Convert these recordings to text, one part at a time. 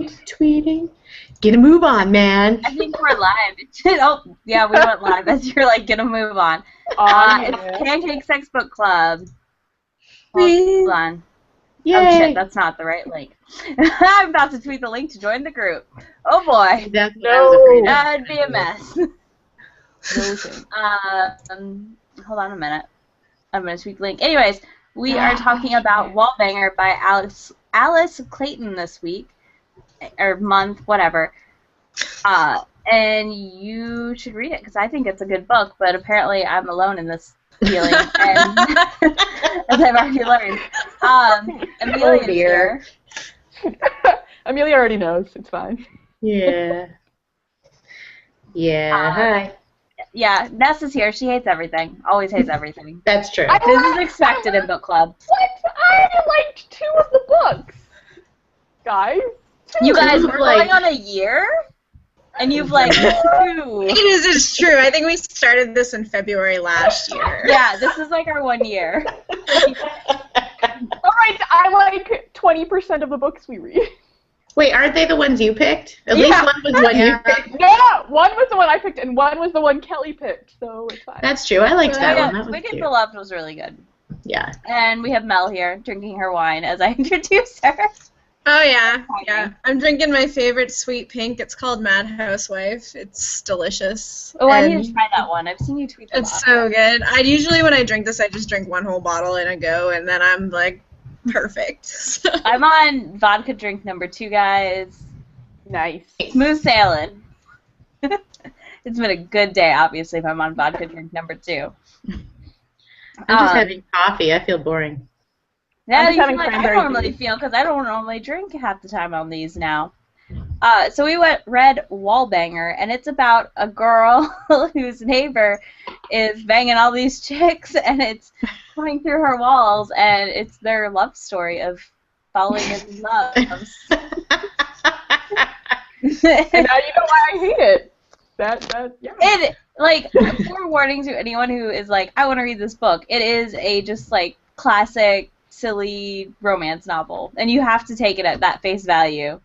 Tweeting. Get a move on, man. I think we're live. Oh, yeah, we went live as you're like, gonna move on. It's Pancake Sex Book Club. Hold on. Yay. Oh, shit, that's not the right link. I'm about to tweet the link to join the group. Oh, boy. That's what I was afraid of. That'd be a mess. Hold on a minute. I'm going to tweet the link. Anyways, we are talking about Wallbanger by Alice Clayton this week. Or month, whatever. And you should read it, because I think it's a good book, but apparently I'm alone in this feeling, and as I've already learned. Amelia's here. Amelia already knows. It's fine. Yeah. Yeah. Hi. Yeah, Ness is here. She hates everything. Always hates everything. That's true. This is expected in book club. What? I liked 2 of the books, guys. You guys, we're going on a year, and you've like 2. It's true. I think we started this in February last year. Yeah, this is like our 1 year. Alright, I like 20% of the books we read. Wait, aren't they the ones you picked? At least one was one you picked. Yeah, one was the one I picked, and one was the one Kelly picked, so it's fine. That's true. I liked that one. That was Wicked cute. Beloved was really good. Yeah. And we have Mel here, drinking her wine as I introduce her. Oh, yeah. Yeah. I'm drinking my favorite sweet pink. It's called Mad Housewife. It's delicious. Oh, I need to try that one. I've seen you tweet that. It's so good. Usually when I drink this, I just drink one whole bottle in a go, and then I'm, like, perfect. I'm on vodka drink number 2, guys. Nice. Smooth sailing. It's been a good day, obviously, if I'm on vodka drink number 2. I'm just having coffee. I feel boring. Yeah, you feel like I normally feel, because I don't normally drink half the time on these now. So we read Wallbanger, and it's about a girl whose neighbor is banging all these chicks, and it's coming through her walls, and it's their love story of falling in love. And now you know why I hate it. Yeah. It, like, forewarning to anyone who is like, I want to read this book. It is a just, like, classic, silly romance novel, and you have to take it at that face value,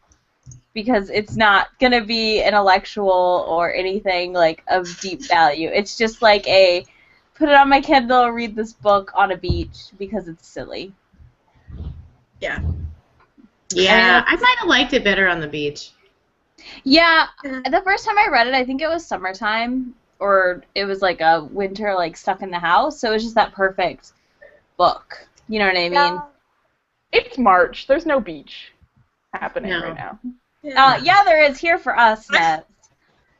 because it's not going to be intellectual or anything, like, of deep value. It's just like a, put it on my Kindle, read this book on a beach, because it's silly. Yeah. Yeah, I might have liked it better on the beach. Yeah, the first time I read it, I think it was summertime, or it was like a winter, like, stuck in the house, so it was just that perfect book. You know what I mean? It's March. There's no beach happening right now. Yeah, there is here for us, Ned.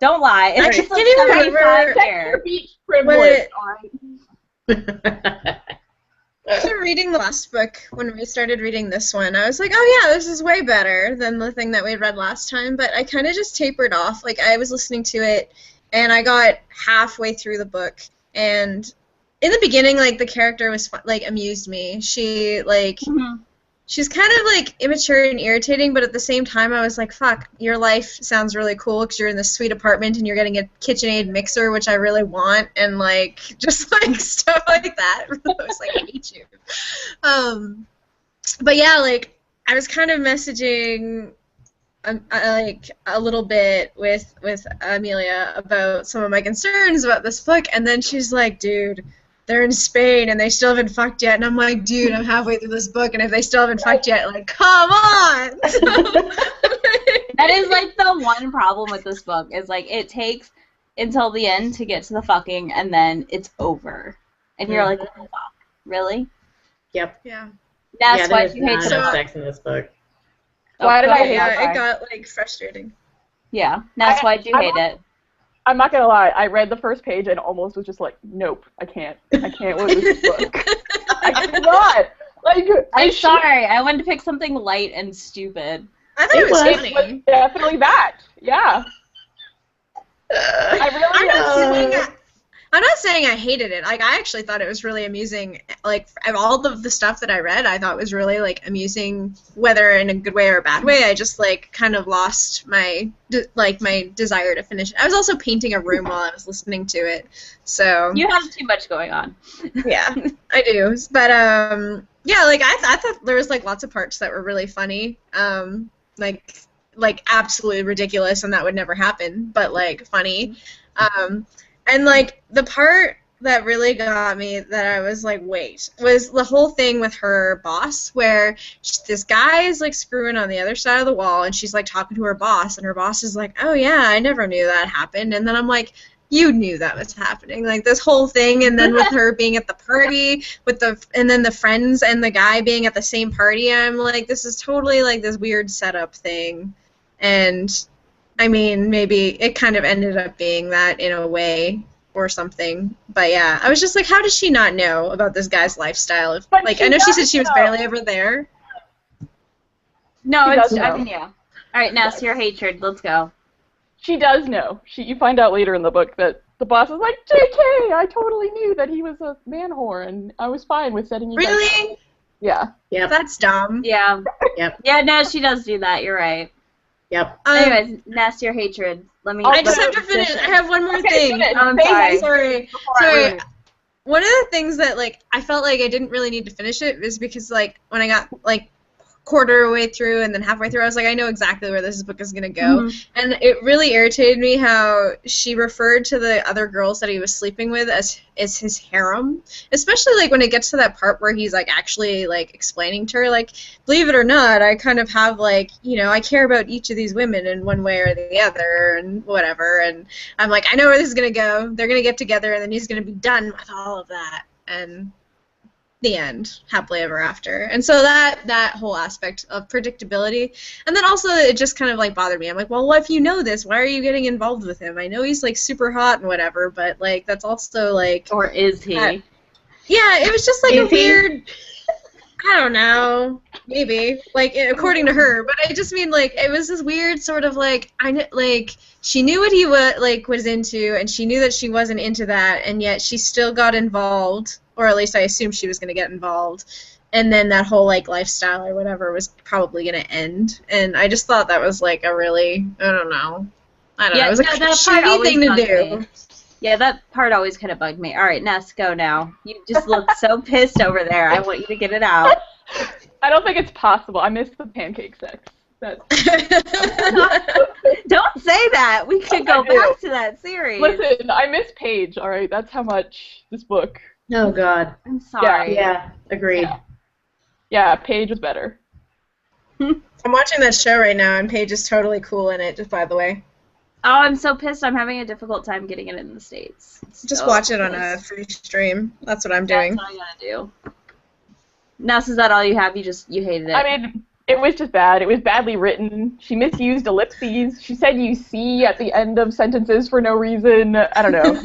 Don't lie. It's just like didn't 75 here. Beach privilege. After reading the last book, when we started reading this one, I was like, oh yeah, this is way better than the thing that we read last time, but I kind of just tapered off. Like, I was listening to it, and I got halfway through the book, and in the beginning, like, the character was, like, amused me. She, like, she's kind of, like, immature and irritating, but at the same time, I was like, fuck, your life sounds really cool because you're in this sweet apartment and you're getting a KitchenAid mixer, which I really want, and, like, just, like, stuff like that. I was like, I hate you. But, yeah, like, I was kind of messaging, like, a little bit with Amelia about some of my concerns about this book, and then she's like, dude, they're in Spain and they still haven't fucked yet, and I'm like, dude, I'm halfway through this book, and if they still haven't fucked yet, like, come on! That is, like, the one problem with this book, is, like, it takes until the end to get to the fucking, and then it's over. And you're like, oh, fuck, really? Yep. Yeah. That's why you hate the sex in this book. Why did I hate it? It got, like, frustrating. Yeah, that's why you hate it. I'm not gonna lie, I read the first page and almost was just like, nope, I can't with this book. I cannot. Like, I'm sorry, I wanted to pick something light and stupid. I thought it was funny. It was definitely that. Yeah. I'm not saying I hated it. Like, I actually thought it was really amusing. Like, of all of the stuff that I read, I thought it was really, like, amusing, whether in a good way or a bad way. I just, like, kind of lost my desire to finish it. I was also painting a room while I was listening to it, so... You have too much going on. Yeah, I do. But, yeah, like, I thought there was, like, lots of parts that were really funny. Like, like absolutely ridiculous and that would never happen, but like funny. And like the part that really got me that I was like, wait, was the whole thing with her boss where this guy is like screwing on the other side of the wall and she's like talking to her boss and her boss is like, oh yeah, I never knew that happened. And then I'm like, you knew that was happening, like this whole thing, and then with her being at the party and then the friends and the guy being at the same party, I'm like, this is totally like this weird setup thing. And I mean, maybe it kind of ended up being that in a way or something. But yeah, I was just like, how does she not know about this guy's lifestyle? Like, I know she said she was barely ever there. No, I mean, yeah. All right, now, your hatred. Let's go. She does know. You find out later in the book that the boss is like, JK, I totally knew that he was a man whore, and I was fine with setting you Really? guys. Yeah. Yep. That's dumb. Yeah. Yep. Yeah, no, she does do that. You're right. Yep. Anyways, Nasty, your hatred. Let me. I just have to finish. I have one more thing. I'm sorry. Sorry. One of the things that like I felt like I didn't really need to finish it is because like when I got like quarter way through and then halfway through, I was like, I know exactly where this book is gonna go, and it really irritated me how she referred to the other girls that he was sleeping with as his harem, especially like when it gets to that part where he's like actually like explaining to her, like, believe it or not, I kind of have like, you know, I care about each of these women in one way or the other and whatever, and I'm like, I know where this is gonna go. They're gonna get together and then he's gonna be done with all of that, and the end, happily ever after. And so that whole aspect of predictability, and then also it just kind of like bothered me. I'm like, well, if you know this, why are you getting involved with him? I know he's like super hot and whatever, but like that's also like, or is he? Yeah, it was just like weird. I don't know, maybe like according to her, but I just mean like it was this weird sort of like she knew what he was into, and she knew that she wasn't into that, and yet she still got involved. Or at least I assumed she was going to get involved. And then that whole, like, lifestyle or whatever was probably going to end. And I just thought that was, like, a really, I don't know. It was a shitty thing to do. Yeah, that part always kind of bugged me. All right, Ness, go now. You just look so pissed over there. I want you to get it out. I don't think it's possible. I miss the pancake sex. Don't say that. We could go back to that series. Listen, I miss Paige, all right? That's how much this book... Oh, God. I'm sorry. Yeah, agreed. Yeah, Paige was better. I'm watching that show right now, and Paige is totally cool in it, just by the way. Oh, I'm so pissed. I'm having a difficult time getting it in the States. Just watch it on a free stream. That's what I'm doing. That's what I'm going to do. Ness, is that all you have? You hated it? I mean, it was just bad. It was badly written. She misused ellipses. She said you see at the end of sentences for no reason. I don't know.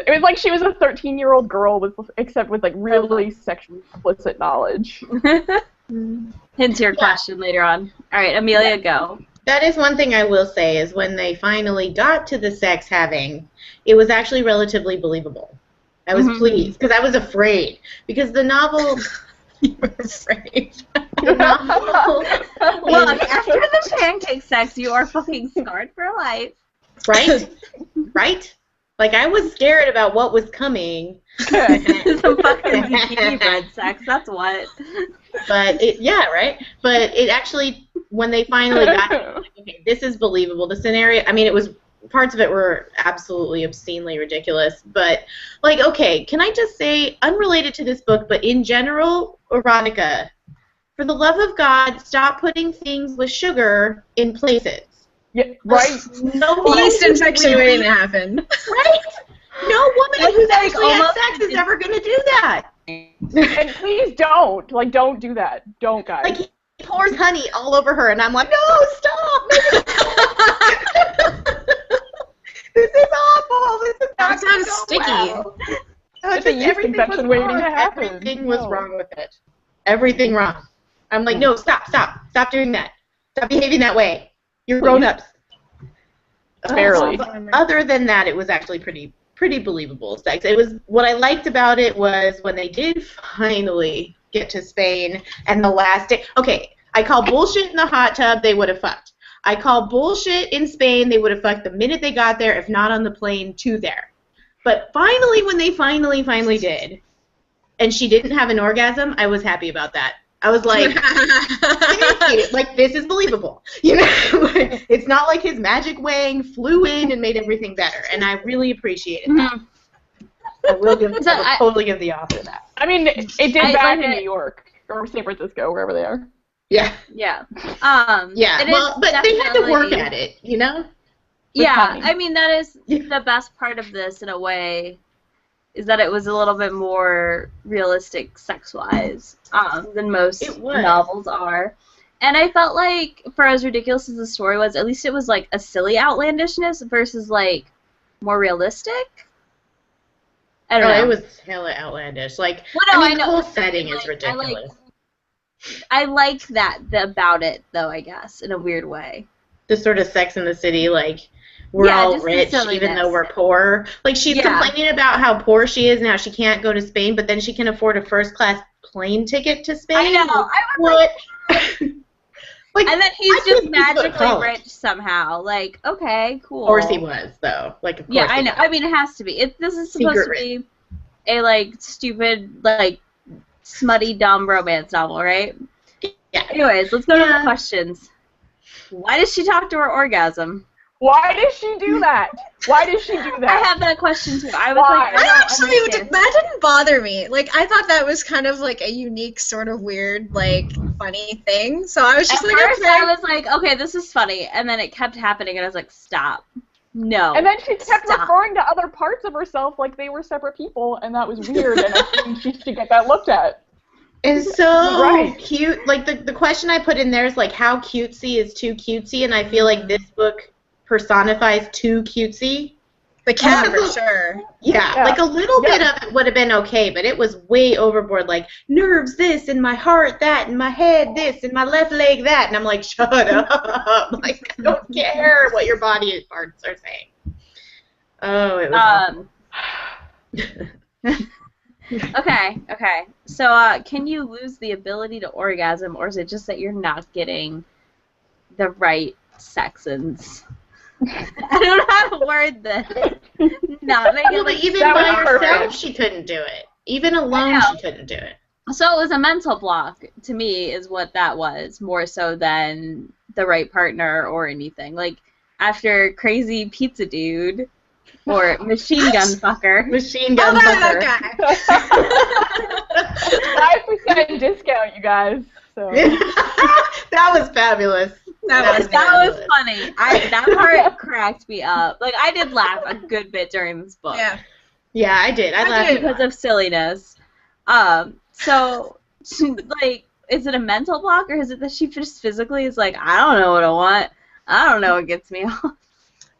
It was like she was a 13-year-old girl except with like really sexually explicit knowledge. Hint to your question later on. All right, Amelia, go. That is one thing I will say, is when they finally got to the sex having, it was actually relatively believable. I was pleased, because I was afraid. Because the novel... You were afraid. The novel... Look, after the pancake sex, you are fucking scarred for life. Right? Right? Like, I was scared about what was coming. Some fucking zucchini bread sex, that's what. But, right? But it actually, when they finally got it, like, okay, this is believable. The scenario, I mean, parts of it were absolutely obscenely ridiculous. But, like, okay, can I just say, unrelated to this book, but in general, erotica, for the love of God, stop putting things with sugar in places. Yeah, right. No yeast infection waiting to happen. Right? No woman who's actually had sex is ever going to do that. And please don't. Like, don't do that. Don't, guys. Like, he pours honey all over her, and I'm like, no, stop! This is awful. This is That sounds sticky. Well. It's a yeast infection waiting to happen. Everything was wrong with it. Everything wrong. I'm like, no, stop doing that. Stop behaving that way. You're grown-ups. Barely. Other than that, it was actually pretty believable sex. It was, what I liked about it was when they did finally get to Spain and the last day. Okay, I call bullshit in the hot tub, they would have fucked. I call bullshit in Spain, they would have fucked the minute they got there, if not on the plane to there. But finally, when they finally did, and she didn't have an orgasm, I was happy about that. I was like, thank you. Like, this is believable. You know, like, it's not like his magic wang flew in and made everything better, and I really appreciated that. I will totally give the author that. I mean, it did bad in New York or San Francisco, wherever they are. Yeah. Yeah. Yeah. Well, but they had to work at it, you know? Yeah. I mean, that is the best part of this, in a way, is that it was a little bit more realistic sex-wise than most novels are. And I felt like, for as ridiculous as the story was, at least it was, like, a silly outlandishness versus, like, more realistic. I don't know. It was hella outlandish. Like, I mean, the whole setting is ridiculous. I like that about it, though, I guess, in a weird way. The sort of Sex in the City, like, we're all rich even though we're poor. Like, she's complaining about how poor she is and how she can't go to Spain, but then she can afford a first-class plane ticket to Spain. I know. What? Like, and then he's just magically rich somehow. Like, okay, cool. Of course he was, though. Like, of course I know. I mean, it has to be. This is supposed to be a, like, stupid, like, smutty, dumb romance novel, right? Yeah. Anyways, let's go to the questions. Why does she talk to her orgasm? Why does she do that? Why does she do that? I have that question too. I was like, that didn't bother me. Like, I thought that was kind of like a unique, sort of weird, like, funny thing. So I was just at first, I was like, okay, this is funny, and then it kept happening, and I was like, stop. No. And then she kept referring to other parts of herself like they were separate people, and that was weird, and I think she should get that looked at. It's so cute. Like, the question I put in there is, like, how cutesy is too cutesy, and I feel like this book personifies too cutesy. The cat, for sure. Yeah, like, a little bit of it would have been okay, but it was way overboard. Like, nerves this, and my heart that, and my head this, and my left leg that. And I'm like, shut up. Like, I don't care what your body parts are saying. Oh, it was Okay. So, can you lose the ability to orgasm, or is it just that you're not getting the right sexins? I don't know how to word this. Not making but even by herself, she couldn't do it. Even alone, she couldn't do it. So it was a mental block, to me, is what that was, more so than the right partner or anything. Like, after Crazy Pizza Dude, or Machine Gun Fucker. Machine Gun Fucker. That guy. 5% discount, you guys. So. That was fabulous. That was funny. That part cracked me up. Like, I did laugh a good bit during this book. Yeah, I did. I laughed because of silliness. So, like, is it a mental block, or is it that she just physically is like, I don't know what I want. I don't know what gets me off.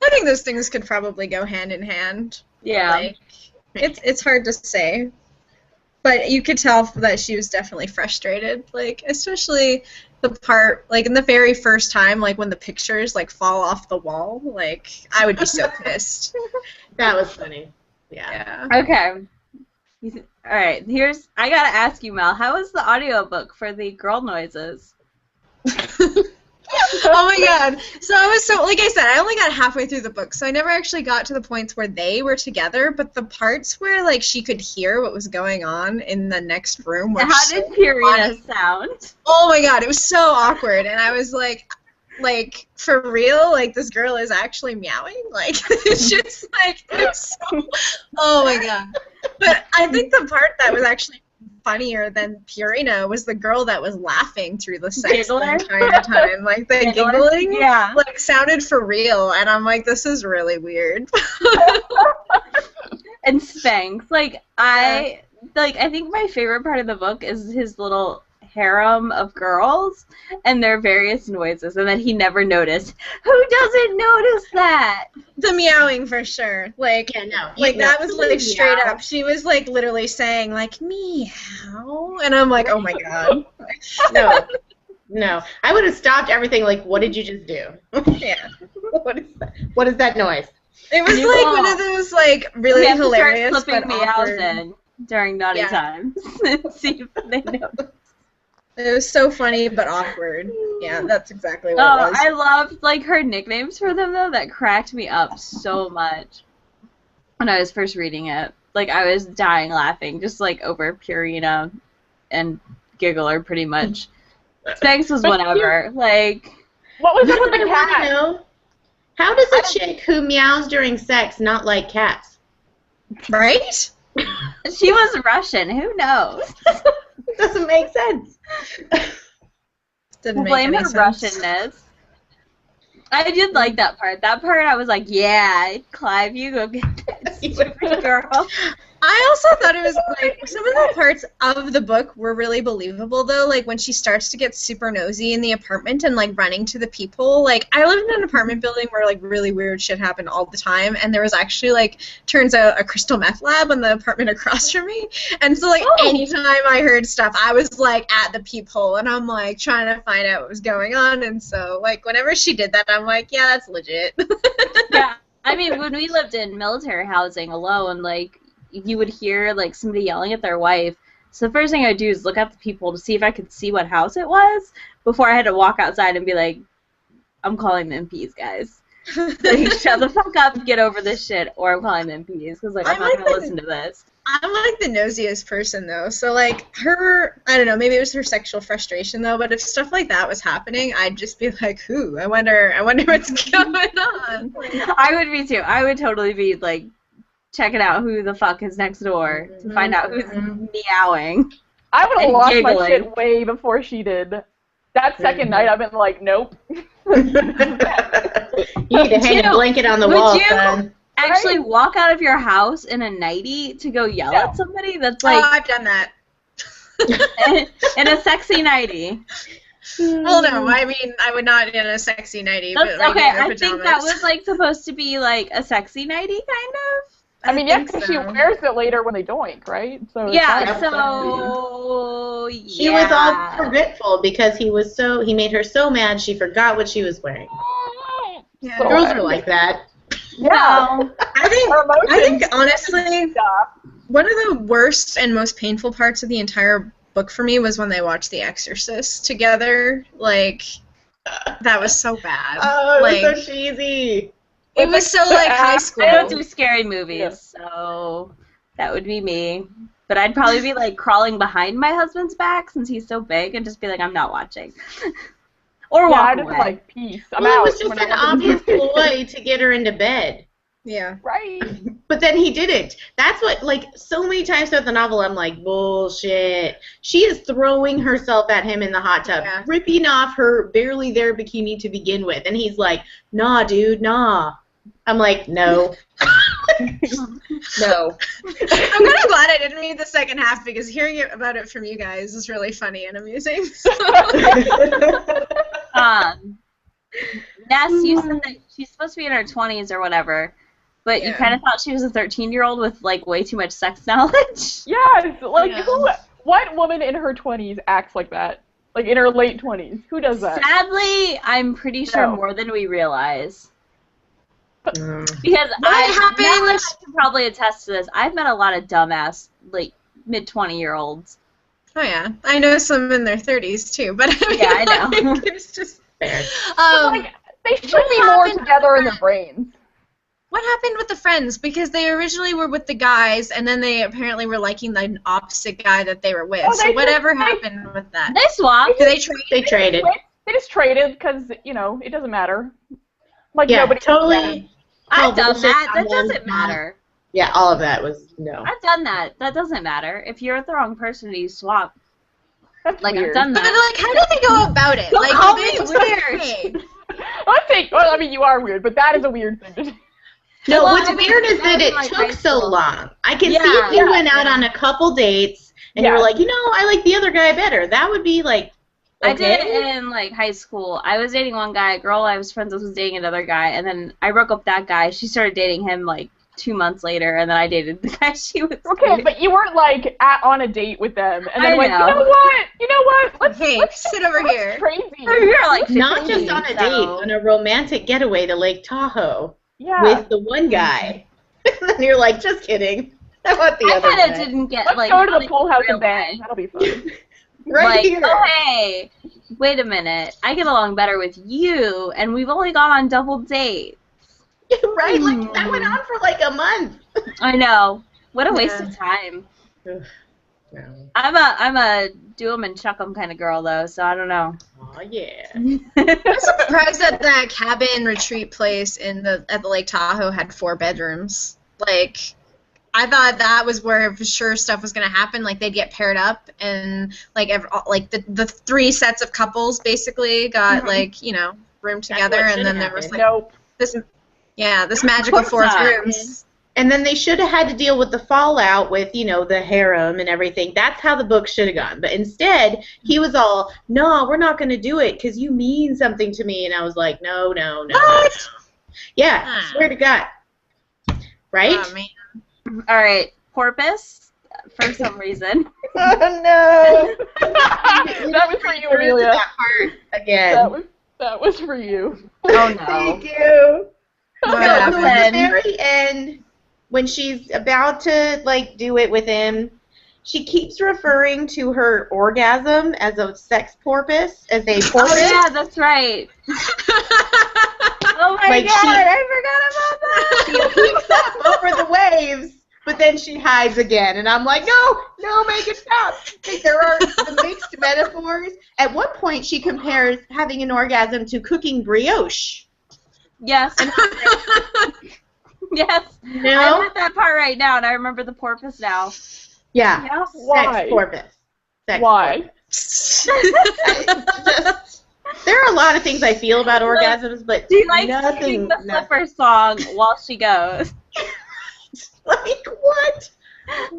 I think those things could probably go hand in hand. Yeah. Like, it's hard to say. But you could tell that she was definitely frustrated. Like, especially the part, like, in the very first time, like, when the pictures, like, fall off the wall. Like, I would be so pissed. That was funny. Yeah. Okay. All right. I gotta ask you, Mel. How was the audiobook for the girl noises? Oh my god. So I was like I said, I only got halfway through the book, so I never actually got to the points where they were together, but the parts where, like, she could hear what was going on in the next room were How did Purina sound? Oh my god, it was so awkward, and I was like, for real? Like, this girl is actually meowing? Like, it's just, like, it's so... Oh my god. But I think the part that was actually funnier than Purina was the girl that was laughing through the sex the entire time. Like, the giggling, like, sounded for real, and I'm like, this is really weird. And Spanx, like, I think my favorite part of the book is his little harem of girls and their various noises, and then he never noticed. Who doesn't notice that? The meowing, for sure. Like, that was, like, straight up. She was, like, literally saying, like, meow, and I'm like, oh my god. No. I would have stopped everything. Like, what did you just do? Yeah. What is that noise? It was like one of those, like, really hilarious but awkward. Meows in during naughty times and see if they notice. It was so funny but awkward. Yeah, that's exactly what it was. I loved, like, her nicknames for them, though. That cracked me up so much when I was first reading it. Like, I was dying laughing, just, like, over Purina and giggler, pretty much. Spanx was whatever. Like, What was up with I the want to cat? know, how does a chick who meows during sex not like cats? Right? she was Russian. Who knows? Doesn't make sense. Didn't make Blame any her sense. Russianness. I did like that part. That part I was like, yeah, Clive, you go get that stupid girl. I also thought it was like some of the parts of the book were really believable though, like when she starts to get super nosy in the apartment and like running to the peephole. Like I lived in an apartment building where like really weird shit happened all the time, and there was actually like turns out a crystal meth lab in the apartment across from me. And so like anytime I heard stuff, I was like at the peephole and I'm like trying to find out what was going on. And so like whenever she did that, I'm like, yeah, that's legit. Yeah, I mean, when we lived in military housing alone, like, you would hear, like, somebody yelling at their wife. So the first thing I'd do is look at the people to see if I could see what house it was before I had to walk outside and be like, I'm calling the MPs, guys. Like, shut the fuck up, get over this shit, or I'm calling the MPs, because, like, I'm not going to listen to this. I'm like the nosiest person though, so like her, I don't know, maybe it was her sexual frustration though, but if stuff like that was happening, I'd just be like, "Ooh, I wonder what's going on." I would be too. I would totally be like checking out who the fuck is next door to find out who's meowing. I would have and lost my giggling. shit way before she did. That second night, I've been like, nope. You need to hang a blanket on the Would wall, you? son. Actually walk out of your house in a nightie to go yell at somebody? That's like Oh, I've done that. in a sexy nighty. Well, no, I mean, I would not in a sexy nightie, That's, but like okay, in her I think that pajamas. was like supposed to be like a sexy nighty kind of. I mean, yeah, think because she so. wears it later when they doink, right? So it's Yeah, kind of so She was all forgetful because he made her so mad she forgot what she was wearing. Yeah. So- Girls are like that. Yeah. No. I think honestly, Stop. one of the worst and most painful parts of the entire book for me was when they watched The Exorcist together. Like, that was so bad. Oh, it like, was so cheesy. it was so like high school. I don't do scary movies, Yeah. so that would be me. But I'd probably be like crawling behind my husband's back since he's so big and just be like, I'm not watching. Or Yeah, walk I just away. like peace. I'm Well, out. it was just when I an want to obvious do- ploy to get her into bed. Yeah. Right. But then he didn't. That's what, like, so many times throughout the novel, I'm like, bullshit. She is throwing herself at him in the hot tub, Yeah. ripping off her barely there bikini to begin with. And he's like, nah, dude, nah. I'm like, no. No. I'm kind of glad I didn't read the second half because hearing about it from you guys is really funny and amusing. Ness, you said that she's supposed to be in her 20s or whatever, but you Yeah. kind of thought she was a 13-year-old with, like, way too much sex knowledge. Yes. Like, Yeah. what woman in her 20s acts like that? Like, in her late 20s? Who does that? Sadly, I'm pretty sure No. more than we realize. Mm. Because What I happened? can probably attest to this. I've met a lot of dumbass, like, mid-20-year-olds. Oh yeah, I know some in their 30s too, but I mean, Yeah, I know. like, it's just. Fair. Like, they should what be more happened together in with their brains. What happened with the friends? Because they originally were with the guys, and then they apparently were liking the opposite guy that they were with. Oh, so they whatever just- happened with that? They swapped. Did they trade? They traded. They just traded because, you know, it doesn't matter. Like, Yeah, nobody. totally. I've Oh, done bullshit, that. That someone- doesn't matter. Yeah, all of that was no. I've done that. That doesn't matter. If you're with the wrong person, you swap. That's Like, weird. I've done But that. like, how do they go about it? Don't Like, call do me they just weird. say, Let's take. Well, I mean, you are weird, but that is a weird thing to do. No, Well, what's I mean, weird is that that was it like high took so school. long. I can see Yeah. if you Yeah, went out on a couple dates and you were Yeah. like, you know, I like the other guy better. That would be like, okay. I did it in, like, high school. I was dating one guy. A girl I was friends with was dating another guy, and then I broke up with that guy. She started dating him, like, 2 months later, and then I dated the guy she was Okay, dating. but you weren't like on a date with them, and then I went, know. you know what? Let's "Hey, sit over That's here." crazy. You're like Not 15, just on a so- date, on a romantic getaway to Lake Tahoe Yeah. with the one guy. And then you're like, just kidding. I want the I other kind of guy. didn't get, Let's like, go to how the pool house real and bang. life. That'll be fun. Right like, here. oh, hey, wait a minute. I get along better with you, and we've only gone on double dates. Right? Like, that went on for like a month. I know. What a waste Yeah. of time. No. I'm a do 'em and chuck 'em kind of girl though, so I don't know. Oh yeah. I'm surprised that that cabin retreat place at the Lake Tahoe had 4 bedrooms. Like, I thought that was where for sure stuff was gonna happen. Like they'd get paired up, and like the 3 sets of couples basically got like roomed together, and then there was like Nope. this magical course 4th not. room. And then they should have had to deal with the fallout with, the harem and everything. That's how the book should have gone. But instead, he was all, no, we're not going to do it because you mean something to me. And I was like, no. What? Yeah, swear to God. Right? Oh, man. All right, porpoise for some reason. Oh, no. That was for you, Amelia. That part again. That was for you. Oh no. Thank you. What So, happened? at the very end, when she's about to, do it with him, she keeps referring to her orgasm as a sex porpoise, as a porpoise. Oh yeah, that's right. Oh my God, I forgot about that. She peeks up over the waves, but then she hides again. And I'm like, no, make it stop. There are the mixed metaphors. At one point, she compares having an orgasm to cooking brioche. Yes. Yes. No? I read that part right now, and I remember the porpoise now. Yeah. Yes. Why? Sex porpoise. Sex Why? porpoise. There are a lot of things I feel about orgasms, but She likes nothing. singing the flipper song while she goes. Like what?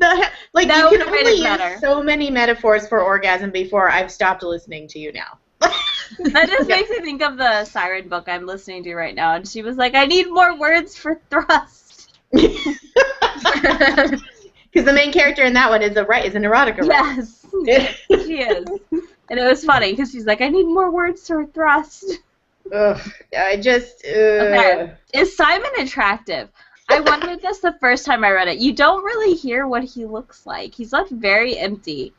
That You can would've made only it better. use so many metaphors for orgasm before I've stopped listening to you now. That just makes me think of the Siren book I'm listening to right now, and she was like, I need more words for thrust. Because the main character in that one is an erotica. Yes, she is. And it was funny, because she's like, I need more words for thrust. Ugh, I just. Okay. Is Simon attractive? I wondered this the first time I read it. You don't really hear what he looks like. He's left very empty.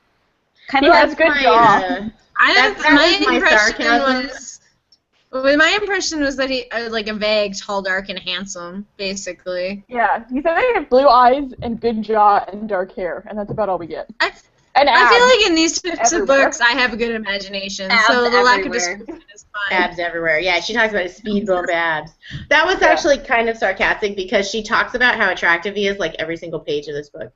Kind of That's good job. My impression was that he like a vague, tall, dark, and handsome, basically. Yeah, he said they have blue eyes and good jaw and dark hair, and that's about all we get. I And abs. feel like in these types of everywhere. books, I have a good imagination, Abs so the lack of everywhere. description is fine. Abs everywhere. Yeah, she talks about his speed bump abs. That was actually kind of sarcastic because she talks about how attractive he is every single page of this book.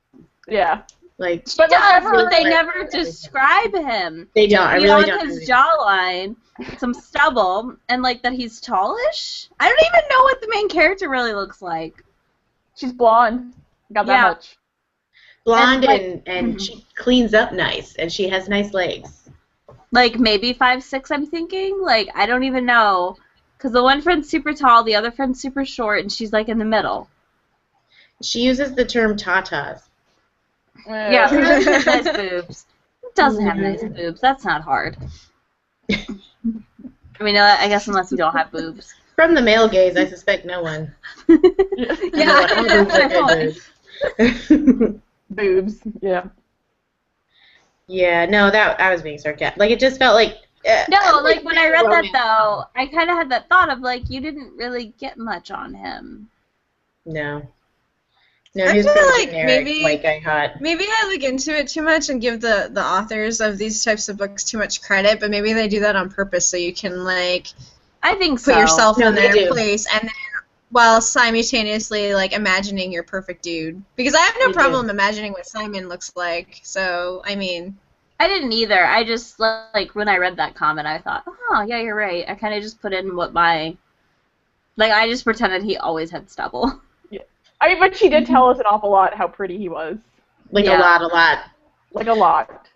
Yeah. Like, But But they like- never describe him. they don't. I really Beyond don't. his jawline, some stubble, and that he's tallish. I don't even know what the main character really looks like. She's blonde. Got that Yeah. much. Blonde And, and she cleans up nice and she has nice legs. Maybe 5'6", I'm thinking. I don't even know. Because the one friend's super tall, the other friend's super short, and she's in the middle. She uses the term tatas. Yeah, she has nice boobs. It doesn't have nice boobs. That's not hard. I guess unless you don't have boobs. From the male gaze, I suspect no one. Yeah, All that's boobs are my good point. boobs. Boobs. Yeah. Yeah, no, that I was being sarcastic. It just felt like. No, when I read that romance. though, I kind of had that thought of you didn't really get much on him. No. No, I he was feel pretty like generic, maybe- white guy hot. Maybe I look into it too much and give the authors of these types of books too much credit, but maybe they do that on purpose so you can I think so. put yourself No, in they their do. place, and then while simultaneously imagining your perfect dude. Because I have no They do. problem imagining what Simon looks like. So I mean, I didn't either. I just when I read that comment, I thought, oh yeah, you're right. I kind of just put in what my I just pretended he always had stubble. But she did tell us an awful lot how pretty he was. Yeah. A lot. A lot.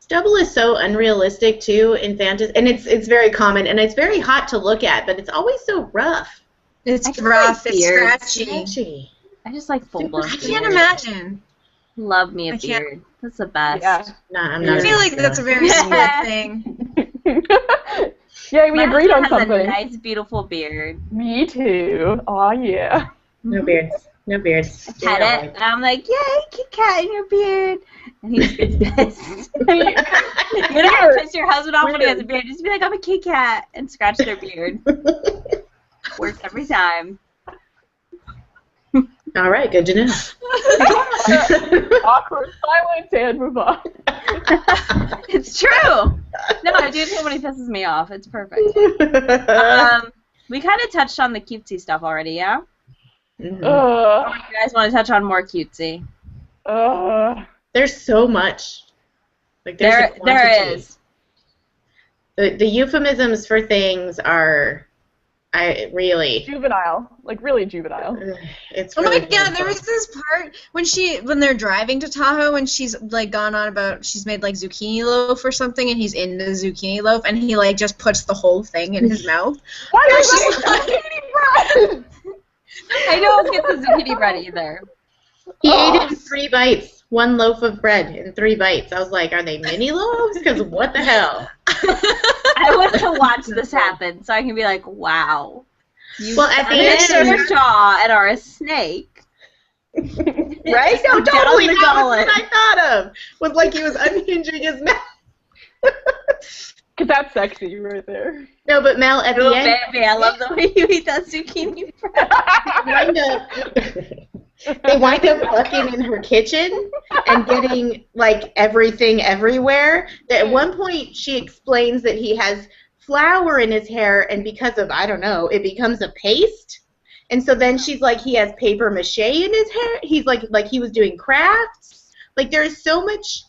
Stubble is so unrealistic too in fantasy, and it's very common, and it's very hot to look at, but it's always so rough. it's I just rough, like it's beards. scratchy. I just like full blown. I can't imagine. Love me a I can't- beard. That's the best. Yeah. No, I'm I not. feel like that's a very smart thing. Yeah, we My agreed on husband has something. a nice, beautiful beard. Me too. Aw, yeah. No beards. No beards. Pet it, and I'm like, yay, Kit Kat in your beard. And he just gets pissed. You don't have to piss your husband off when he has a beard. Just be like, I'm a Kit Kat, and scratch their beard. Works every time. All right, good to know. Awkward silence and move on. It's true. No, I do it when he pisses me off. It's perfect. We kind of touched on the cutesy stuff already, yeah? Mhm. You guys want to touch on more cutesy? There's so much. Like there's a There quantity. is. The euphemisms for things are, really. Juvenile. Like, really juvenile. It's Oh really my god, painful. there was this part when they're driving to Tahoe and she's like gone on about she's made like zucchini loaf or something and he's into zucchini loaf and he like just puts the whole thing in his mouth. Why Yeah, is she's that like- zucchini bread? I don't get the zucchini bread either. He ate it in 3 bites. 1 loaf of bread in 3 bites. I was like, are they mini loaves? Because what the hell? I want to watch this happen so I can be like, wow. You Well, at the unearthed end- your jaw and are a snake. Right? No, Down totally. the That was gullet. what I thought of. Was like he was unhinging his mouth. Because that's sexy right there. No, but Mel, at Oh, the end, baby, I love the way you eat that zucchini bread. they wind up fucking in her kitchen and getting like everything everywhere. At one point, she explains that he has flour in his hair, and because of, I don't know, it becomes a paste. And so then she's like, he has paper mache in his hair. He's like he was doing crafts. Like there is so much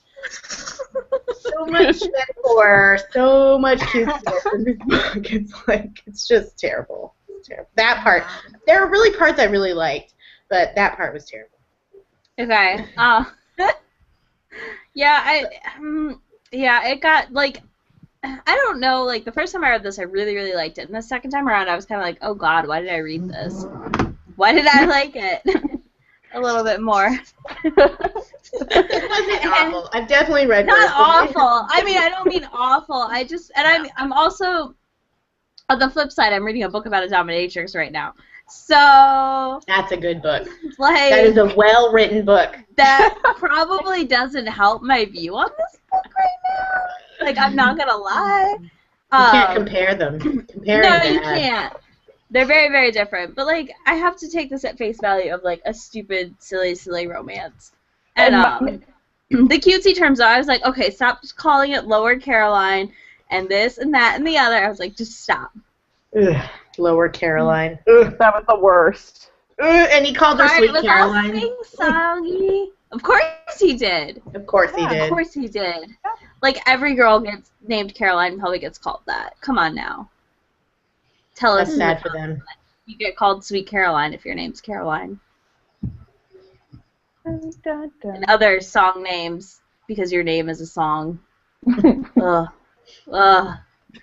metaphor, so much cuteness in this book. It's like, it's just terrible. It's terrible. That part, there are really parts I really liked, but that part was terrible. Okay. Yeah, it got, like, I don't know, like, the first time I read this, I really, really liked it. And the second time around, I was kind of like, oh, God, why did I read this? Why did I like it? A little bit more. It wasn't awful. I've definitely read Not worse than awful. I mean, I don't mean awful. I just, and I'm also, on the flip side, I'm reading a book about a dominatrix right now. So, That's a good book. like, That is a well-written book. that probably doesn't help my view on this book right now. Like, I'm not gonna lie. You can't compare them. Compare No, them you bad. can't. They're very, very different. But, like, I have to take this at face value of, like, a stupid, silly, silly romance. And, the cutesy terms, though, I was like, okay, stop calling it Lower Caroline and this and that and the other. I was like, just stop. Ugh, Lower Caroline. Ugh. That was the worst. And he called her Sorry, Sweet it was Caroline. all sing-songy. Of course he did. Of course he Yeah, did. Of course he did. Like, every girl gets named Caroline and probably gets called that. Come on now. Tell us That's in the sad for comments. them. You get called Sweet Caroline if your name's Caroline. Dun, dun, dun. And other song names because your name is a song. Ugh. Ugh.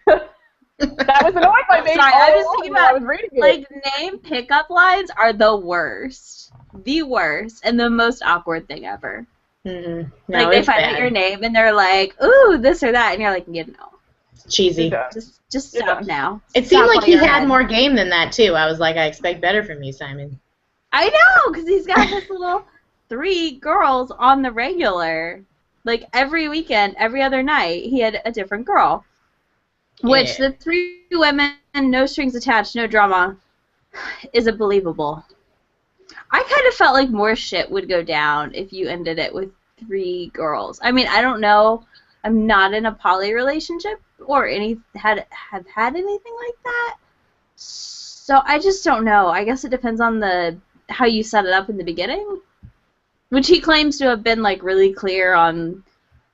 That was annoying by me. Sorry, I was thinking I about, was reading it. like, name pickup lines are the worst. The worst and the most awkward thing ever. Mm-mm. No, Like, they it's find bad. out your name and they're like, ooh, this or that, and you're like, yeah, no. Cheesy. Yeah. Just Yeah. stop now. It Stop seemed like while he you're had ahead. more game than that, too. I was like, I expect better from you, Simon. I know, because he's got this little 3 girls on the regular. Like, every weekend, every other night, he had a different girl. Which, Yeah. the 3 women, no strings attached, no drama, isn't believable. I kind of felt like more shit would go down if you ended it with 3 girls. I mean, I don't know. I'm not in a poly relationship or have had anything like that. So I just don't know. I guess it depends on how you set it up in the beginning. Which he claims to have been, like, really clear on,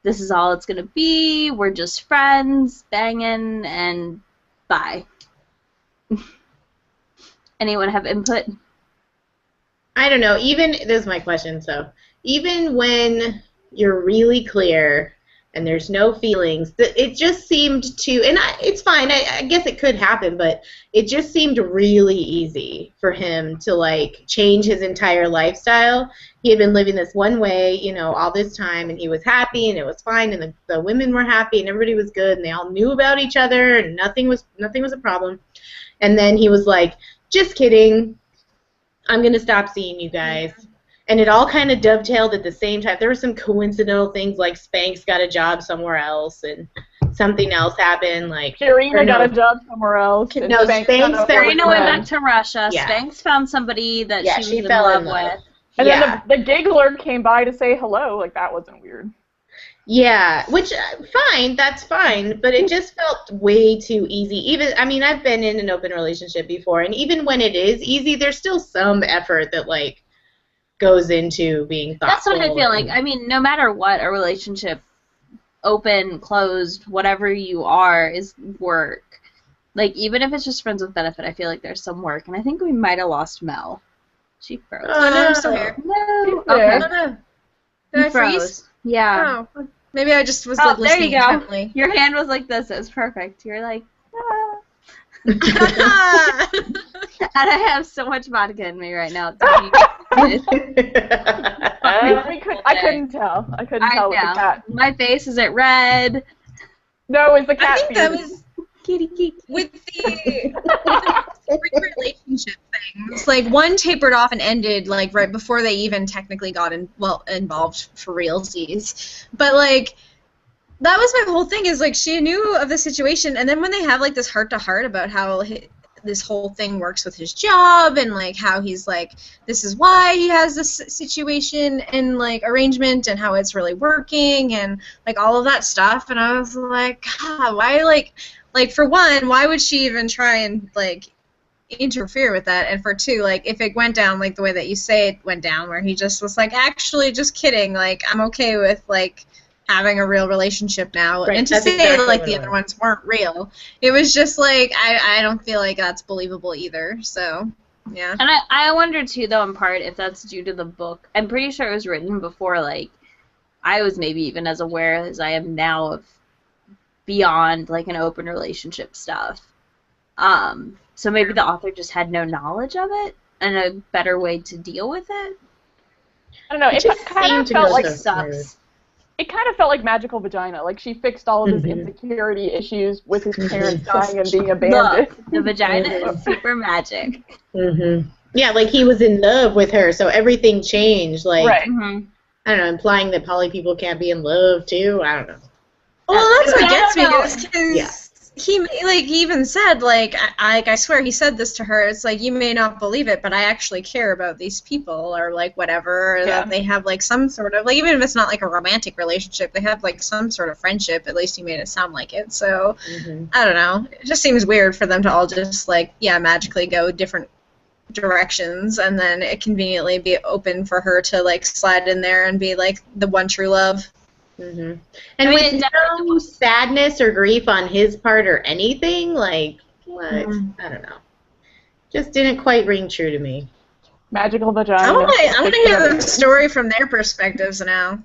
this is all it's gonna be, we're just friends, banging, and bye. Anyone have input? I don't know. This is my question, so even when you're really clear and there's no feelings, it just seemed to, and it's fine, I guess it could happen, but it just seemed really easy for him to, like, change his entire lifestyle. He had been living this one way, all this time, and he was happy, and it was fine, and the women were happy, and everybody was good, and they all knew about each other, and nothing was a problem. And then he was like, just kidding, I'm going to stop seeing you guys. And it all kind of dovetailed at the same time. There were some coincidental things like Spanx got a job somewhere else, and something else happened. Like Purina got a job somewhere else. And No, Spanx Spanx got a fell Purina in went love. back to Russia. Yeah. Spanx found somebody that Yeah, she was she in fell love in love. with. And Yeah. then the giggler came by to say hello. Like, that wasn't weird. Yeah, which fine, that's fine, but it just felt way too easy. Even I mean, I've been in an open relationship before, and even when it is easy, there's still some effort that like goes into being thoughtful. That's what I feel like. I mean, no matter what a relationship, open, closed, whatever you are, is work. Like, even if it's just friends with benefit, I feel like there's some work, and I think we might have lost Mel. She froze. Oh, no. I'm still here. No. Yeah. I Okay. don't know. You Did I freeze? froze. Yeah. Oh, maybe I just was Oh, like there you listening go. intently. Your hand was like this. It was perfect. You're like, ah. Ah. And I have so much vodka in me right now. I couldn't tell. I couldn't tell with the cat. My face, is it red? No, it's the I cat. think that feed. was Kitty, kitty. with the relationship things. Like one tapered off and ended like right before they even technically got involved for realsies. But like that was my whole thing. Is like she knew of the situation, and then when they have like this heart to heart about how this whole thing works with his job and like how he's like this is why he has this situation and like arrangement and how it's really working and like all of that stuff, and I was like, God, why like for one, why would she even try and like interfere with that? And for two, like if it went down like the way that you say it went down, where he just was like, actually just kidding, like I'm okay with like having a real relationship now, Right, and to that's say exactly like what the it other was. ones weren't real, it was just like I don't feel like that's believable either. So yeah. And I wonder too, though, in part, if that's due to the book. I'm pretty sure it was written before, like, I was maybe even as aware as I am now of beyond, like, an open relationship stuff. So maybe the author just had no knowledge of it and a better way to deal with it. I don't know. It just kind seemed of to felt go like so Sucks. it kind of felt like Magical Vagina. Like she fixed all of his Mhm. insecurity issues with his parents dying and being abandoned. Look, the vagina is super magic. Yeah, like he was in love with her, so everything changed. Like Right. Mm-hmm. I don't know, implying that poly people can't be in love too. I don't know. Well, that's what I gets me don't know. is because he even said like I swear he said this to her. It's like you may not believe it, but I actually care about these people or like whatever. Or that they have like some sort of like even if it's not like a romantic relationship, they have like some sort of friendship. At least he made it sound like it. So I don't know. It just seems weird for them to all just like magically go different directions and then it conveniently be open for her to like slide in there and be like the one true love. And I mean, with it definitely no was- sadness or grief on his part or anything, like what? I don't know. Just didn't quite ring true to me. Magical Vagina. I want to hear the story from their perspectives now.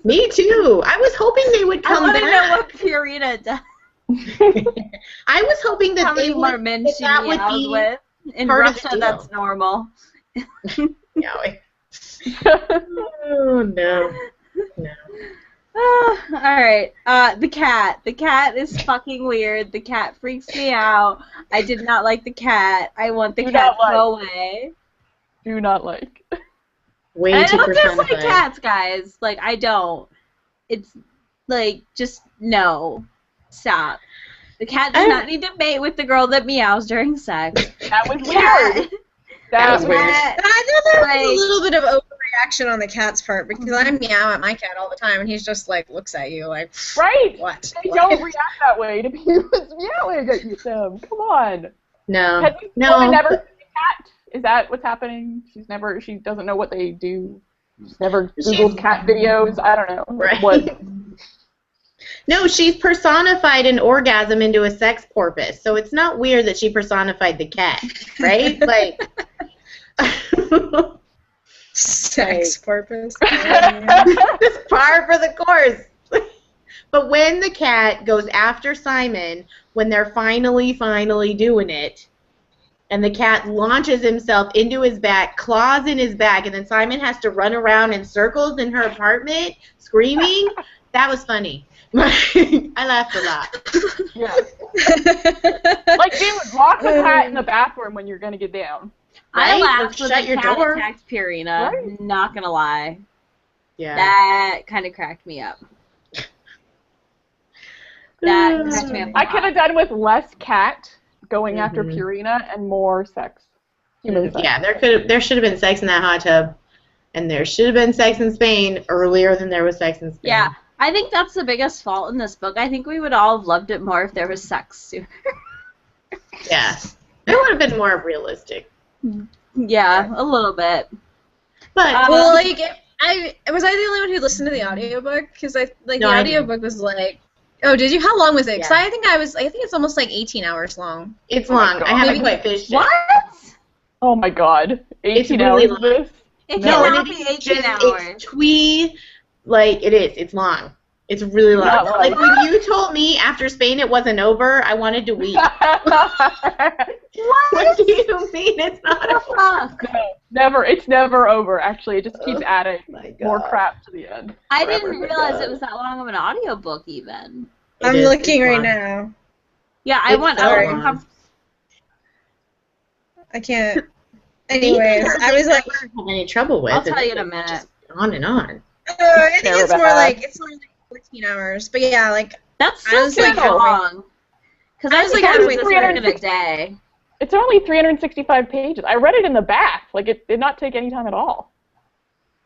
Me too. I was hoping they would I come want to know back. what Purina does. I was hoping that How they many more would. men That she that would meows be with. In part of the Russia, deal. that's normal. Meowing. Oh no. No. All right. The cat. The cat is fucking weird. The cat freaks me out. I did not like the cat. I want the Do cat not to go away. Do not like. Way And I too don't dislike personified. cats, guys. Like, I don't. It's, like, just, no. Stop. The cat does not need to mate with the girl that meows during sex. That was Cat. weird. That was weird. Cat. I thought there was Like- a little bit of overreaction on the cat's part because I meow at my cat all the time and he's just like looks at you like Right. what? They don't react that way to people meowing at them. Come on. No. Has this No. woman never seen a cat? Is that what's happening? She doesn't know what they do. She's never Googled cat videos. I don't know. Right. What? No, she's personified an orgasm into a sex porpoise, so it's not weird that she personified the cat, right? Like, Sex purpose. it's par for the course. But when the cat goes after Simon, when they're finally doing it, and the cat launches himself into his back, claws in his back, and then Simon has to run around in circles in her apartment screaming, that was funny. I laughed a lot. Yeah. Like, dude, lock the cat in the bathroom when you're gonna get down. I Right? laughed Or when shut the your cat door. attacked Purina. Right. Not gonna lie. Yeah. That kind of cracked me up. That catch me up a I could lot. have done with less cat going after Mhm. Purina and more sex. Human sex. Yeah, there should have been sex in that hot tub, and there should have been sex in Spain earlier than there was sex in Spain. Yeah, I think that's the biggest fault in this book. I think we would all have loved it more if there was sex sooner. Yeah. It would have been more realistic. Yeah, a little bit. But Well, like, was I the only one who listened to the audiobook? Because No, the I audiobook was like, oh, did you? How long was it? Because Yeah. I think it's almost like 18 hours long. it's Oh my long. God. I haven't Maybe- quite finished it. What? Oh my god. 18 really hours long. of this? It No, cannot and be it's 18 just, hours. It's twee, like, it is. It's long. It's really long. Not Like, like- when you told me after Spain it wasn't over, I wanted to weep. What do you mean it's not What the over? fuck? No, never. It's never over, actually. It just keeps Oh adding my more God. crap to the end. I Forever didn't but realize done. it was that long of an audiobook even. It I'm is. looking It's right long. now. Yeah, I It's want. so I long. want I can't. Anyways, I was like, have any trouble with. I'll tell It's you in a like minute. just on and on. I think Terrible. it's more like 14 hours. But yeah, like, That's I still was, like, too long. Because I I was, was like, like, halfway this through. in a day. It's only 365 pages. I read it in the bath. Like, it did not take any time at all.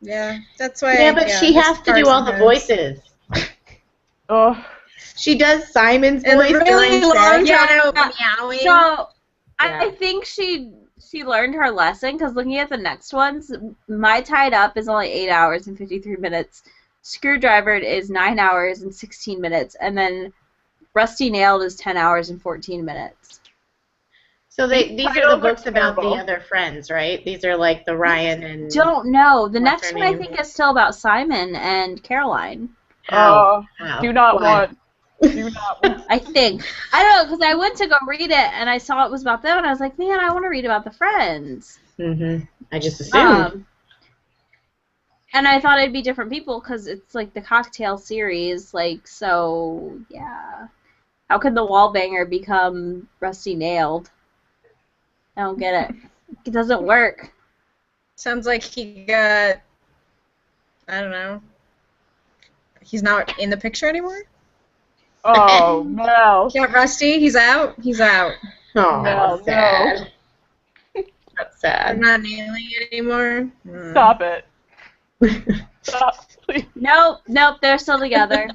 yeah, that's why. Yeah, but she it's has to hard do all the sometimes. voices. Ugh. She does Simon's And voice really during long, sex. drawn out Yeah. meowing. So Yeah. I think she learned her lesson because looking at the next ones, My Tied Up is only 8 hours and 53 minutes. Screwdrivered is 9 hours and 16 minutes, and then Rusty Nailed is 10 hours and 14 minutes. So these are the titles are books about the terrible. other friends, right? These are like the Ryan and Don't know. The What's next her one I name? think is still about Simon and Caroline. How? Do not Why? want. Do not want. I think. I don't know, because I went to go read it, and I saw it was about them, and I was like, man, I want to read about the friends. Mm-hmm. I just assumed. And I thought it'd be different people, because it's like the cocktail series, like, so, yeah. How could the Wallbanger become Rusty Nailed? I don't get it. It doesn't work. Sounds like he got. I don't know. He's not in the picture anymore? Oh, no. Got Rusty? He's out? He's out. Oh, No, sad. That's I'm sad. not nailing it anymore. Stop it. Stop, please. Nope, they're still together.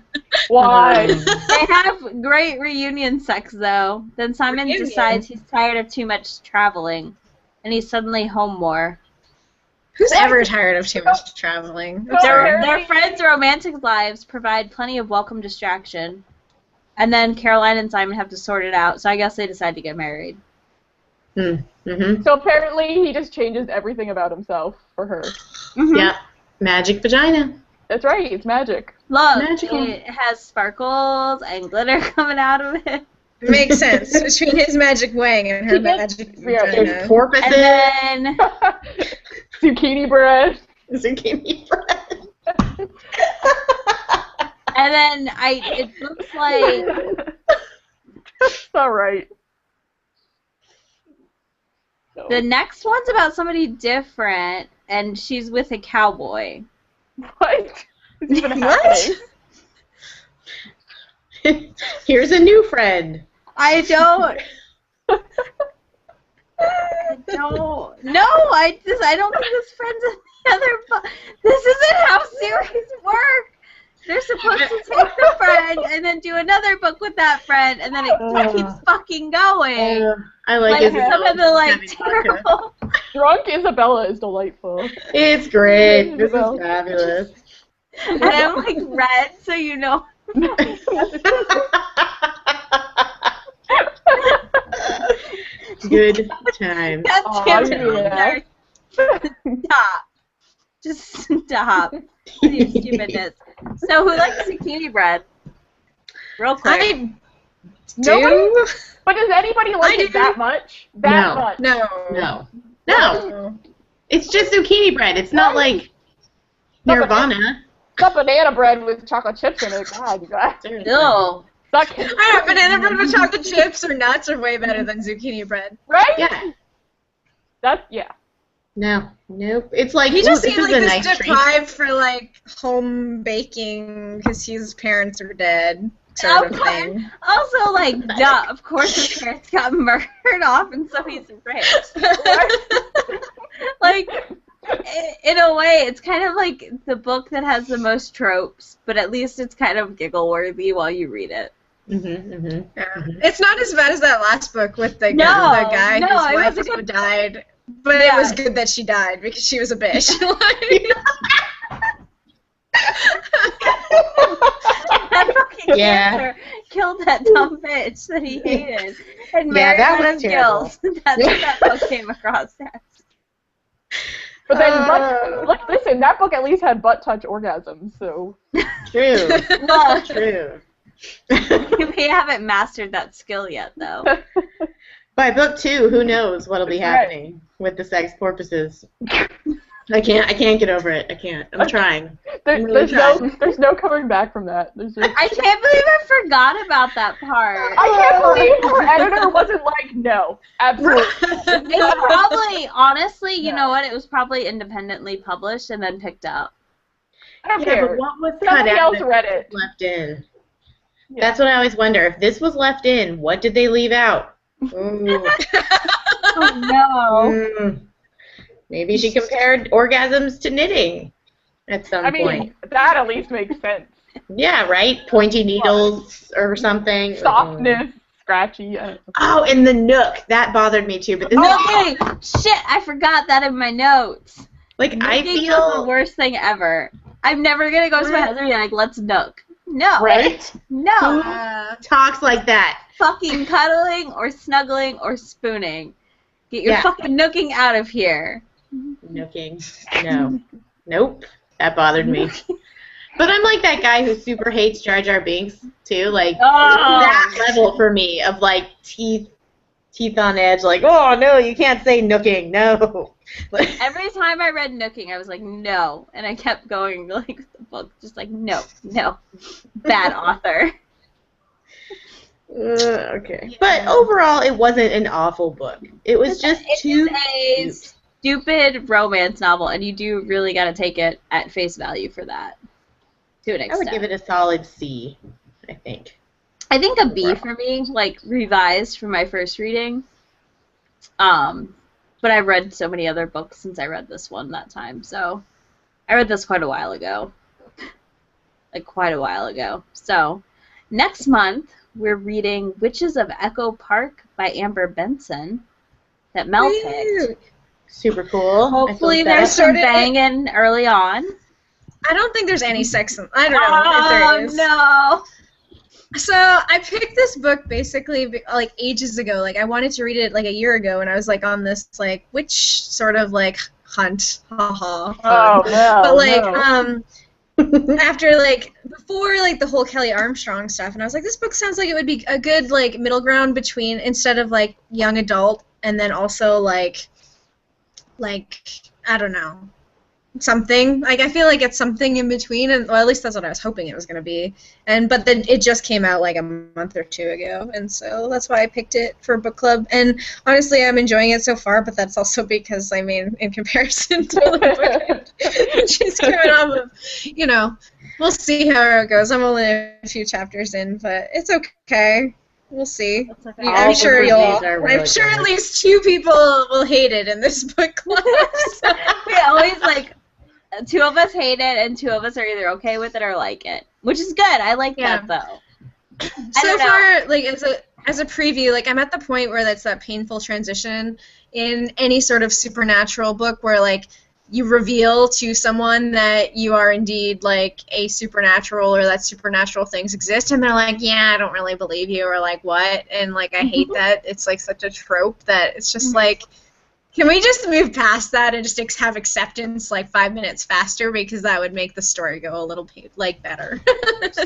Why? They have great reunion sex, though. Then Simon Reunion? decides he's tired of too much traveling, and he's suddenly home more. Who's ever tired of too much traveling? I'm No, sorry. Harry- Their friends' romantic lives provide plenty of welcome distraction. And then Caroline and Simon have to sort it out, so I guess they decide to get married. Mm-hmm. So apparently he just changes everything about himself for her. Yeah. Magic vagina. That's right, it's magic. Look, Magical. it has sparkles and glitter coming out of it. Makes sense. Between his magic wang and her She gets- magic yeah, There's vagina. porpoises. And then Zucchini bread. Zucchini bread. it looks like That's alright. the next one's about somebody different, and she's with a cowboy. What is even What? happening? Here's a new friend. I don't. No, I don't think this friend's in the other book. This isn't how series work. They're supposed to take the friend and then do another book with that friend, and then it keeps fucking going. I like Like Isabella some of the like having vodka. terrible. Drunk Isabella is delightful. It's great. This is Well. fabulous. And I'm like red, so you know. Good time. God Aw, damn it, yeah. Stop. Just stop. Your stupidness. So who likes zucchini bread? Real quick. I Nobody? do? But does anybody like I it do. that much? That No. much? No. No. No. It's just zucchini bread. It's not like Nirvana. Not banana bread with chocolate chips in it. God, you guys. Ew. Suck it. I know, banana bread with chocolate chips or nuts are way better than zucchini bread. Right? Yeah. That's, yeah. No. Nope. It's like, He ooh, just this seemed is like a this nice treat. deprived for like home baking because his parents are dead. sort of thing. Also, like, duh, of course his parents got murdered off and so he's rich. Like, in a way, it's kind of like the book that has the most tropes, but at least it's kind of giggle-worthy while you read it. It's not as bad as that last book with the No, guy no, whose it wife was a who good- died. But Yeah. it was good that she died because she was a bitch. That fucking Yeah. cancer killed that dumb bitch that he hated and married that out was of guilt. That's what that book came across as. But then, listen, that book at least had butt touch orgasms, so. True. Well, True. we haven't mastered that skill yet, though. By book 2, who knows what'll be That's right. happening with the sex porpoises. I can't get over it. I can't. I'm trying. There's no coming back from that. I can't believe I forgot about that part. I can't believe our editor wasn't like, no, absolutely. It's probably, honestly, you know what? It was probably independently published and then picked up. I don't Yeah, care. but what was cut Somebody out else that read was it. left in? Yeah. That's what I always wonder. If this was left in, what did they leave out? Ooh. Oh, no. Mm. Maybe she compared orgasms to knitting at some I mean, point. that at least makes sense. Yeah, right? Pointy needles or something. Softness, scratchy. Oh, and the nook. That bothered me too. But the nook, Okay, shit, I forgot that in my notes. like, I Nooking is the feel... worst thing ever. I'm never gonna go to my husband and be like, let's nook. No. Right? No. Talks like that. Fucking cuddling or snuggling or spooning. Get your Yeah. fucking nooking out of here. Nooking. No. Nope. That bothered me. But I'm like that guy who super hates Jar Jar Binks, too. Like, that level for me of, like, teeth on edge. Like, oh, no, you can't say nooking. No. Like, Every time I read nooking, I was like, no. And I kept going, like, with the book, just like, no. Bad author. okay. But overall, it wasn't an awful book. It was just too a cute. stupid romance novel, and you do really got to take it at face value for that. To an I extent. would give it a solid C, I think. I think a B for me, like revised from my first reading. But I've read so many other books since I read this one that time. So I read this quite a while ago. So next month we're reading Witches of Echo Park by Amber Benson that Mel picked. Super cool. Hopefully I feel there's sad. some banging early on. I don't think there's any sex in I don't know if there is. No. So I picked this book basically like ages ago. Like I wanted to read it like a year ago, and I was like on this like witch sort of like hunt, haha. Oh, no. But like no. after like before like the whole Kelly Armstrong stuff, and I was like, this book sounds like it would be a good like middle ground between instead of like young adult and then also like I don't know. Something like I feel like it's something in between, and well, at least that's what I was hoping it was gonna be. But then it just came out like a month or two ago, and so that's why I picked it for book club. And honestly, I'm enjoying it so far, but that's also because I mean, in comparison to the book she's coming off of, we'll see how it goes. I'm only a few chapters in, but it's okay. We'll see. All I'm sure the you'll. reviews are really I'm sure good. at least 2 people will hate it in this book club. So. We always like 2 of us hate it and 2 of us are either okay with it or like it, which is good. I like that though. So far, like as a preview, like I'm at the point where that's that painful transition in any sort of supernatural book where like you reveal to someone that you are indeed like a supernatural or that supernatural things exist, and they're like, yeah, I don't really believe you, or like what, and like I hate that. It's like such a trope that it's just like, can we just move past that and just have acceptance like 5 minutes faster, because that would make the story go a little like better.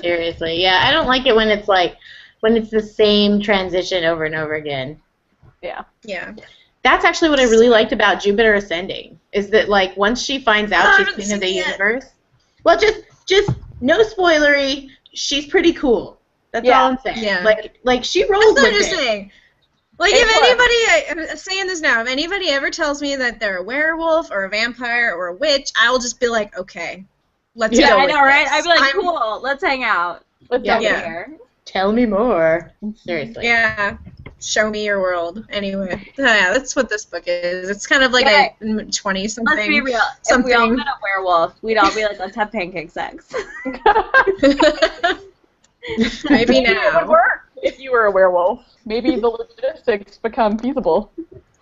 Seriously, yeah, I don't like it when it's like when it's the same transition over and over again. Yeah. Yeah. That's actually what I really liked about Jupiter Ascending, is that like once she finds out she's queen of the universe, well, just no spoilery, she's pretty cool. That's all I'm saying. Yeah. Like she rolls That's what with I'm it. saying. Like if anybody, I'm saying this now, if anybody ever tells me that they're a werewolf or a vampire or a witch, I'll just be like, okay, let's go I with know, right? this. I'd be like, cool, let's hang out. Let's Yeah. go Yeah. Here. Tell me more. Seriously. Yeah. Show me your world. Anyway, yeah, that's what this book is. It's kind of like a 20-something. Let's be real. Something. If we all met a werewolf, we'd all be like, let's have pancake sex. Maybe It would now. work if you were a werewolf. Maybe the logistics become feasible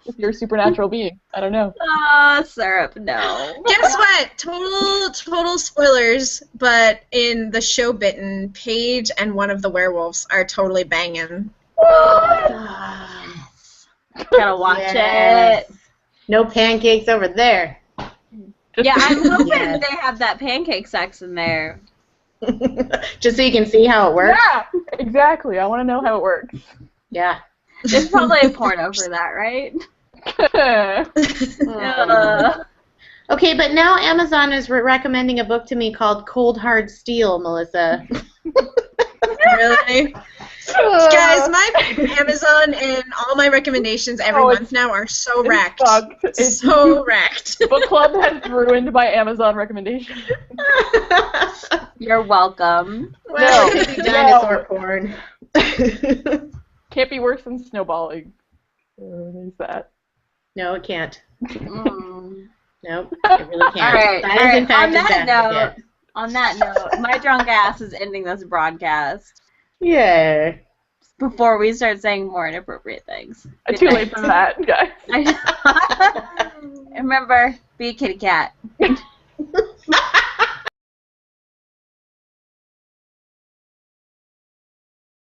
if you're a supernatural being. I don't know. Oh, syrup, no. Guess what? Total spoilers, but in the show Bitten, Paige and one of the werewolves are totally banging. Gotta watch Yes. it. No pancakes over there. Yeah, I'm hoping Yes. they have that pancake sex in there. Just so you can see how it works. Yeah, exactly. I want to know how it works. Yeah. There's probably a porno for that, right? Okay, but now Amazon is recommending a book to me called Cold Hard Steel, Melissa. Really? Guys, my Amazon and all my recommendations every month now are so wrecked. It's So wrecked. Book club has ruined by Amazon recommendations. You're welcome. Well, it could be dinosaur porn. Can't be worse than snowballing. There's that. No, it can't. Mm. Nope, it really can't. All right, That all is, in right. fact, On that a bad note, idea. on that note, my drunk ass is ending this broadcast Yeah. before we start saying more inappropriate things. Good Too night. late for that, guys. Remember, be a kitty cat.